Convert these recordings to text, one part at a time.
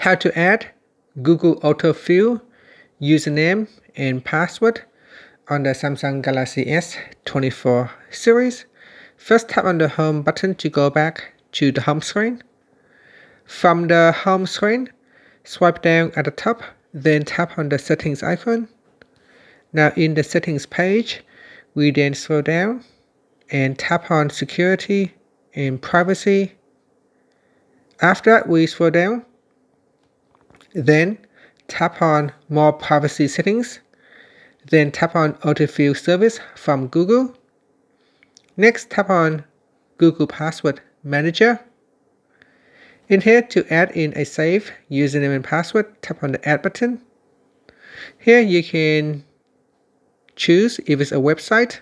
how to add Google Autofill username and password on the Samsung Galaxy S24 series. First, tap on the home button to go back to the home screen. From the home screen, swipe down at the top, then tap on the settings icon. Now in the settings page, we then scroll down and tap on security and privacy. After that, we scroll down, then tap on more privacy settings, then tap on autofill service from Google. Next, tap on Google Password Manager. In here, to add in a saved username and password, tap on the add button. Here you can choose if it's a website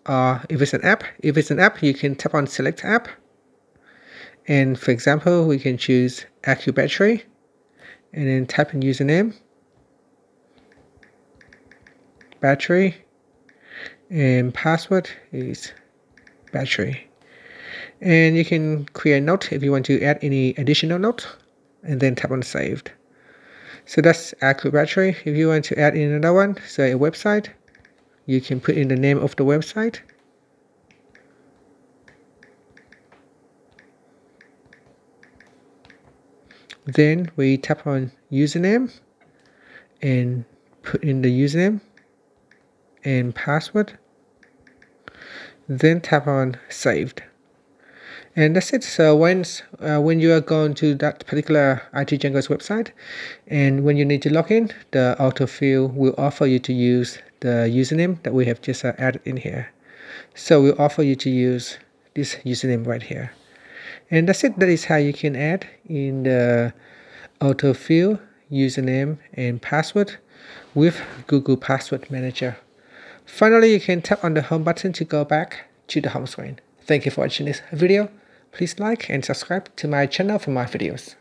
or if it's an app. If it's an app, you can tap on select app. And for example, we can choose AccuBattery and then type in username, battery, and password is battery. And you can create a note if you want to add any additional note, and then tap on saved. So that's AccuBattery. If you want to add in another one, say a website, you can put in the name of the website. Then we tap on username and put in the username and password. Then tap on saved. And that's it. So when you are going to that particular IT Jungle's website, and when you need to log in, the autofill will offer you to use the username that we have just added in here. So we'll offer you to use this username right here. And that's it. That is how you can add in the autofill username and password with Google Password Manager. Finally, you can tap on the home button to go back to the home screen. Thank you for watching this video. Please like and subscribe to my channel for more videos.